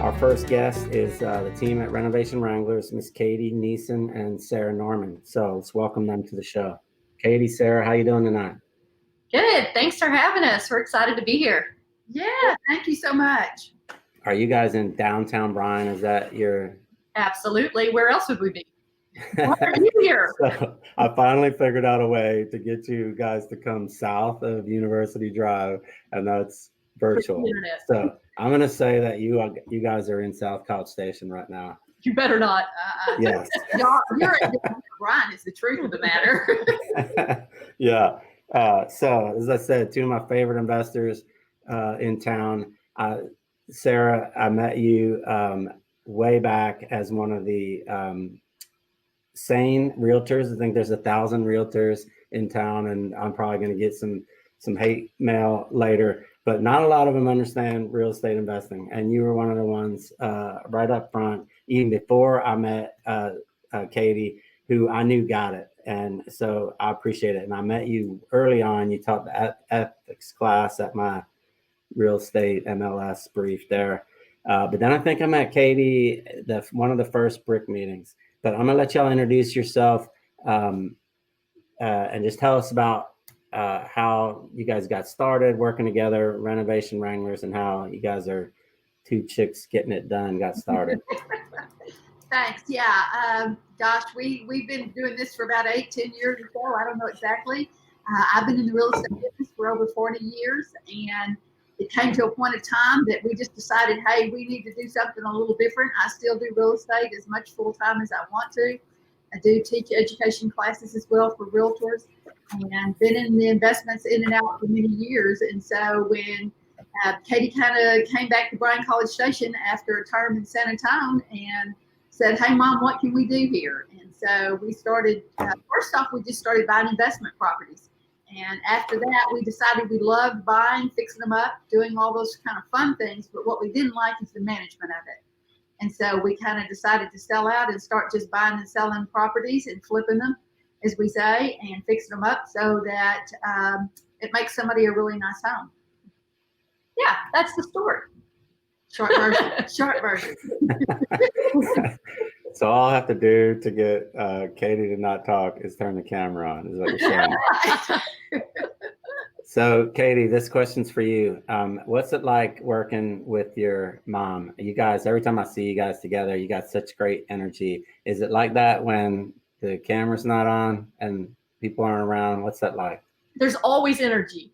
Our first guest is the team at Renovation Wranglers, Miss Katie, Neason, and Sarah Norman. So let's welcome them to the show. Katie, Sarah, how you doing tonight? Good. Thanks for having us. We're excited to be here. Yeah, thank you so much. Are you guys in downtown Bryan? Is that your... Absolutely. Where else would we be? Why are you here? So I finally figured out a way to get you guys to come south of University Drive, and that's virtual. So I'm going to say that you guys are in South College Station right now. You better not. Yes. You're at Bryan is the truth of the matter. Yeah. So as I said, two of my favorite investors in town. Sarah, I met you way back as one of the sane realtors. I think there's 1,000 realtors in town, and I'm probably going to get some hate mail later, but not a lot of them understand real estate investing. And you were one of the ones right up front, even before I met Katie, who I knew got it. And so I appreciate it. And I met you early on. You taught the ethics class at my real estate MLS brief there. But then I think I met Katie, one of the first BRIC meetings. But I'm gonna let y'all introduce yourself and just tell us about how you guys got started working together, Renovation Wranglers, and how you guys are two chicks getting it done, got started. Thanks. Yeah. Gosh, we've been doing this for about 8-10 years or so. I don't know exactly. I've been in the real estate business for over 40 years, and it came to a point of time that we just decided, hey, we need to do something a little different. I still do real estate as much full-time as I want to. I do teach education classes as well for realtors, and been in the investments in and out for many years. And so when Katie kind of came back to Bryan College Station after a term in San Antonio and said, hey, Mom, what can we do here? And so we started, first off, we just started buying investment properties. And after that, we decided we loved buying, fixing them up, doing all those kind of fun things. But what we didn't like is the management of it. And so we kind of decided to sell out and start just buying and selling properties and flipping them, as we say, and fixing them up so that it makes somebody a really nice home. Yeah, that's the story. Short version. Short version. So all I have to do to get Katie to not talk is turn the camera on, is what you're saying. So Katie, this question's for you. What's it like working with your mom? You guys, every time I see you guys together, you got such great energy. Is it like that when the camera's not on and people aren't around? What's that like? There's always energy.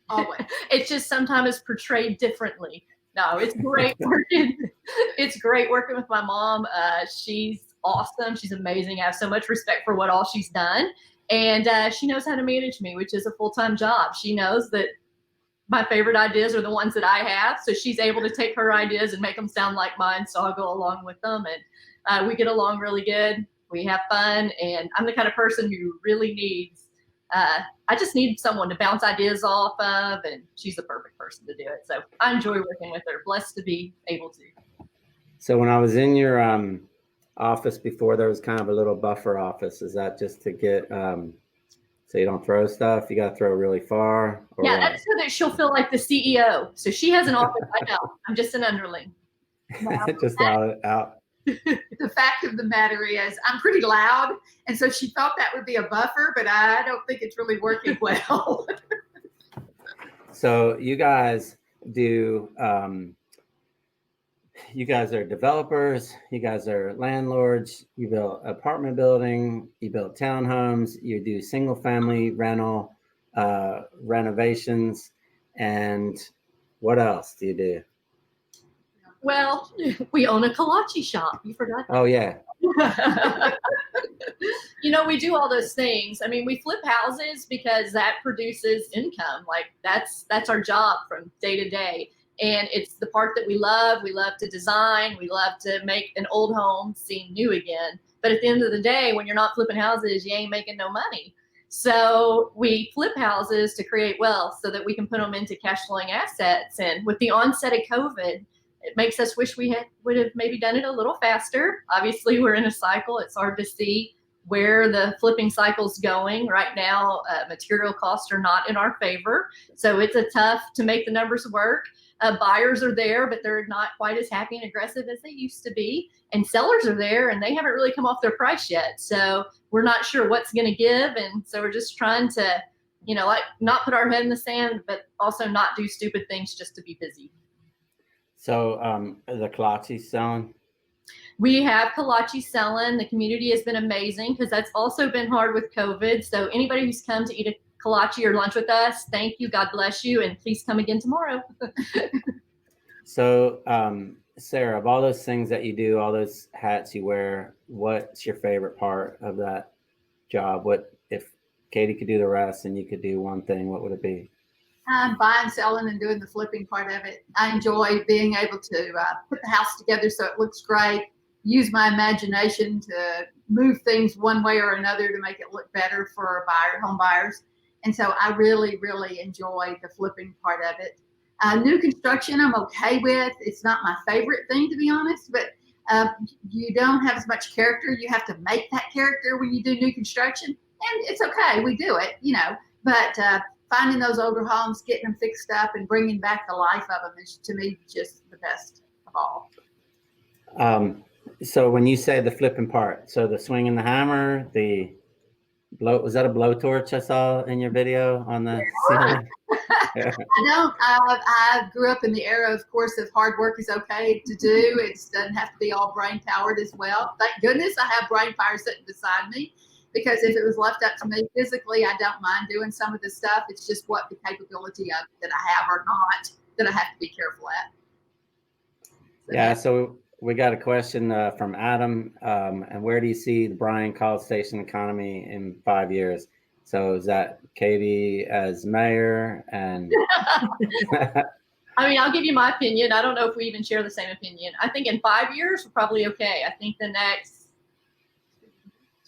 Always. It's just sometimes portrayed differently. No, it's great working. It's great working with my mom. She's awesome. She's amazing. I have so much respect for what all she's done. And she knows how to manage me, which is a full-time job. She knows that my favorite ideas are the ones that I have. So she's able to take her ideas and make them sound like mine. So I'll go along with them. And we get along really good. We have fun. And I'm the kind of person who really needs, I just need someone to bounce ideas off of, and she's the perfect person to do it. So I enjoy working with her. Blessed to be able to. So when I was in your office before, there was kind of a little buffer office. Is that just to get, so you don't throw stuff? You got to throw really far? Or yeah, what? that's so that she'll feel like the CEO. So she has an office. I know. I'm just an underling. Just out. The fact of the matter is I'm pretty loud, and so she thought that would be a buffer, but I don't think it's really working well. So you guys do, you guys are developers, you guys are landlords, you build apartment building, you build townhomes, you do single family rental, renovations, and what else do you do? Well, we own a kolache shop. You forgot that? Oh, yeah. You know, we do all those things. I mean, we flip houses because that produces income. Like that's our job from day to day. And it's the part that we love. We love to design. We love to make an old home seem new again. But at the end of the day, when you're not flipping houses, you ain't making no money. So we flip houses to create wealth so that we can put them into cash flowing assets. And with the onset of COVID, it makes us wish we would have maybe done it a little faster. Obviously, we're in a cycle. It's hard to see where the flipping cycle's going right now. Material costs are not in our favor, so it's a tough to make the numbers work. Buyers are there, but they're not quite as happy and aggressive as they used to be. And sellers are there, and they haven't really come off their price yet. So we're not sure what's going to give. And so we're just trying to, like not put our head in the sand, but also not do stupid things just to be busy. So the kolache selling? We have kolache selling. The community has been amazing because that's also been hard with COVID. So anybody who's come to eat a kolache or lunch with us, thank you, God bless you, and please come again tomorrow. So Sarah, of all those things that you do, all those hats you wear, what's your favorite part of that job? What if Katie could do the rest and you could do one thing, what would it be? Buying, selling, and doing the flipping part of it. I enjoy being able to put the house together so it looks great, use my imagination to move things one way or another to make it look better for home buyers. And so I really, really enjoy the flipping part of it. New construction, I'm okay with. It's not my favorite thing, to be honest, but you don't have as much character. You have to make that character when you do new construction, and it's okay. We do it, but finding those older homes, getting them fixed up, and bringing back the life of them is, to me, just the best of all. So when you say the flipping part, so the swinging the hammer, was that a blowtorch I saw in your video on the ceiling? I grew up in the era, of course, of hard work is okay to do. It doesn't have to be all brain powered as well. Thank goodness I have brain power sitting beside me, because if it was left up to me physically, I don't mind doing some of this stuff. It's just what the capability of that I have or not that I have to be careful at. So we got a question from Adam. And where do you see the Bryan College Station economy in 5 years? So is that Katie as mayor? And I mean, I'll give you my opinion. I don't know if we even share the same opinion. I think in 5 years, we're probably okay. I think the next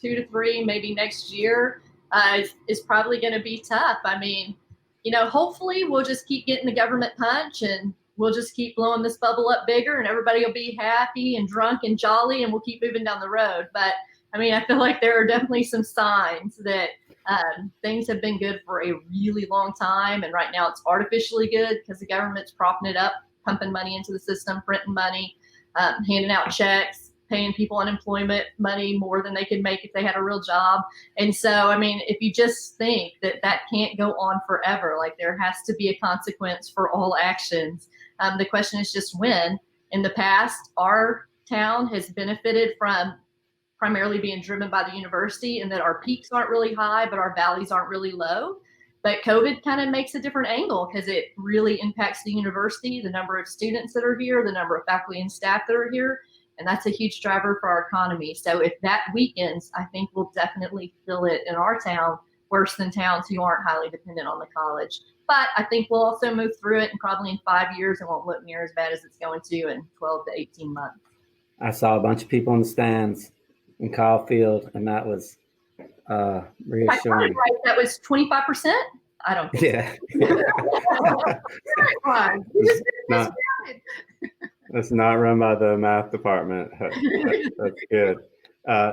2 to 3, maybe next year, is probably going to be tough. I mean, hopefully we'll just keep getting the government punch, and we'll just keep blowing this bubble up bigger, and everybody will be happy and drunk and jolly, and we'll keep moving down the road. But I mean, I feel like there are definitely some signs that things have been good for a really long time, and right now it's artificially good because the government's propping it up, pumping money into the system, printing money, handing out checks, paying people unemployment money more than they could make if they had a real job. And so, I mean, if you just think that can't go on forever, like there has to be a consequence for all actions. The question is just when. In the past, our town has benefited from primarily being driven by the university, and that our peaks aren't really high, but our valleys aren't really low. But COVID kind of makes a different angle because it really impacts the university, the number of students that are here, the number of faculty and staff that are here. And that's a huge driver for our economy. So if that weakens, I think we'll definitely feel it in our town worse than towns who aren't highly dependent on the college. But I think we'll also move through it, and probably in 5 years, it won't look near as bad as it's going to in 12 to 18 months. I saw a bunch of people in the stands in Kyle Field, and that was reassuring. Right, that was 25%? I don't think It's not run by the math department. That's good.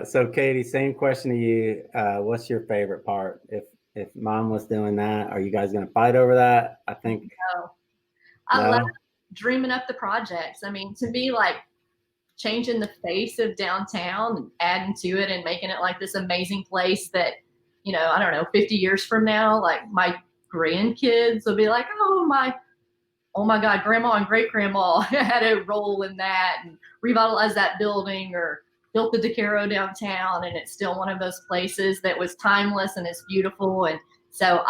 So Katie, same question to you. What's your favorite part? If mom was doing that, are you guys going to fight over that? I think. No. I love dreaming up the projects. I mean, to me, like changing the face of downtown and adding to it and making it like this amazing place that, I don't know, 50 years from now, like my grandkids will be like, oh my God, grandma and great grandma had a role in that and revitalized that building or built the DeCaro downtown. And it's still one of those places that was timeless and is beautiful. And so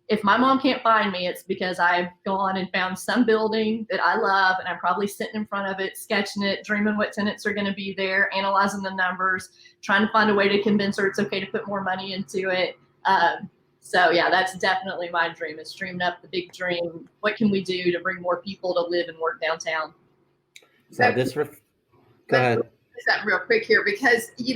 if my mom can't find me, it's because I've gone and found some building that I love, and I'm probably sitting in front of it, sketching it, dreaming what tenants are going to be there, analyzing the numbers, trying to find a way to convince her it's okay to put more money into it. So yeah, that's definitely my dream, is dreaming up the big dream. What can we do to bring more people to live and work downtown? So go ahead. Something real quick here, because the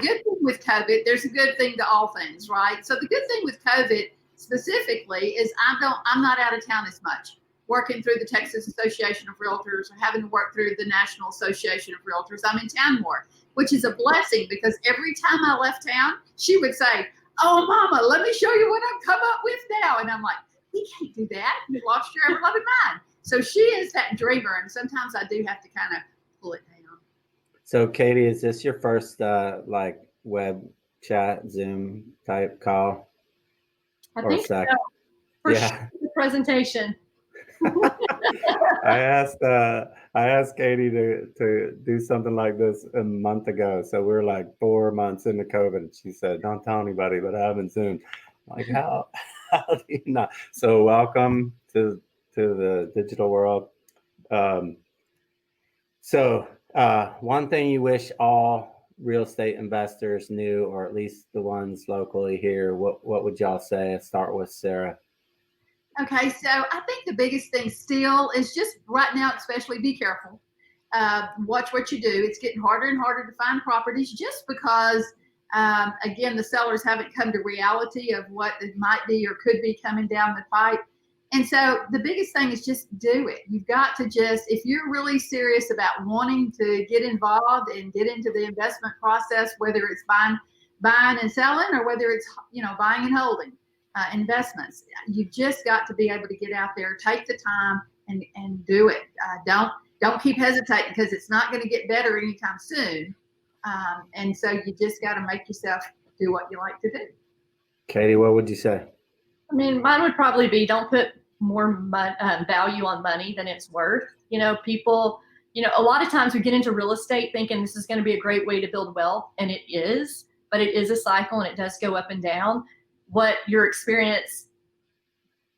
good thing with COVID, there's a good thing to all things, right? So the good thing with COVID specifically is I'm not out of town as much. working through the Texas Association of Realtors or having to work through the National Association of Realtors. I'm in town more, which is a blessing because every time I left town, she would say, "Oh, Mama, let me show you what I've come up with now." And I'm like, "We can't do that. You lost your ever-loving mind." So she is that dreamer, and sometimes I do have to kind of pull it down. So, Katie, is this your first like web chat Zoom type call? I think so. For sure, the presentation. I asked Katie to do something like this a month ago. So we're like 4 months into COVID. She said, "Don't tell anybody, but I haven't Zoom." I'm like, how do you not? So welcome to the digital world. So one thing you wish all real estate investors knew, or at least the ones locally here, what would y'all say? Let's start with Sarah. Okay, so I think the biggest thing still is just right now, especially be careful. Watch what you do. It's getting harder and harder to find properties just because, again, the sellers haven't come to reality of what it might be or could be coming down the pipe. And so the biggest thing is just do it. You've got to just, if you're really serious about wanting to get involved and get into the investment process, whether it's buying and selling or whether it's, buying and holding investments, you've just got to be able to get out there, take the time and do it. Don't keep hesitating because it's not going to get better anytime soon. And so you just got to make yourself do what you like to do. Katie, what would you say? I mean, mine would probably be don't put more value on money than it's worth. People, a lot of times we get into real estate thinking this is going to be a great way to build wealth, and it is, but it is a cycle and it does go up and down. What the experience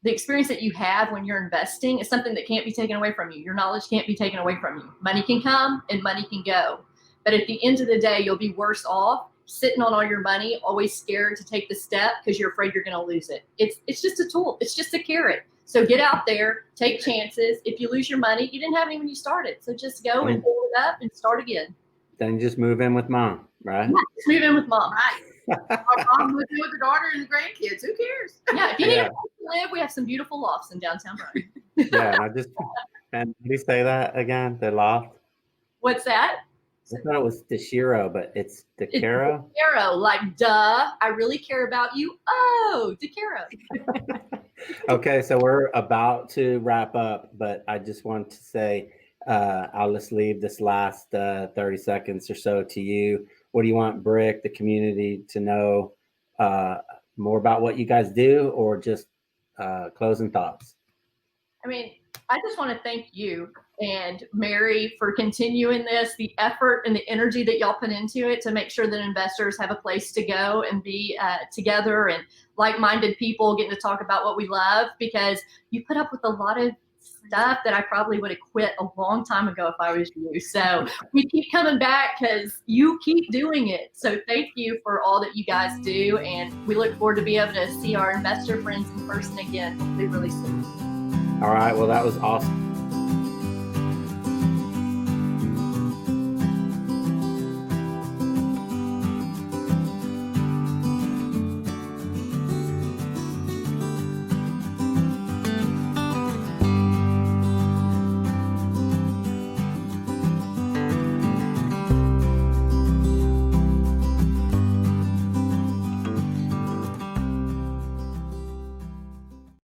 that you have when you're investing is something that can't be taken away from you. Your knowledge can't be taken away from you. Money can come and money can go. But at the end of the day, you'll be worse off sitting on all your money, always scared to take the step because you're afraid you're going to lose it. It's just a tool. It's just a carrot. So get out there, take chances. If you lose your money, you didn't have any when you started. So just go and pull it up and start again. Then just move in with mom, right? Yeah, just move in with mom. Right. Our mom moved in with the daughter and the grandkids. Who cares? Yeah, if you need a place to live, we have some beautiful lofts in downtown Bryan. Yeah, and did you say that again? The loft? What's that? I thought it was DeShiro, but it's DeCaro? DeCaro, like duh. I really care about you. Oh, DeCaro. Okay, so we're about to wrap up, but I just want to say I'll just leave this last 30 seconds or so to you. What do you want BRIC, the community, to know more about what you guys do, or just closing thoughts? I mean, I just want to thank you and Mary for continuing this, the effort and the energy that y'all put into it to make sure that investors have a place to go and be together and like-minded people getting to talk about what we love, because you put up with a lot of stuff that I probably would have quit a long time ago if I was you. So we keep coming back because you keep doing it. So thank you for all that you guys do. And we look forward to be able to see our investor friends in person again, hopefully really soon. All right. Well, that was awesome.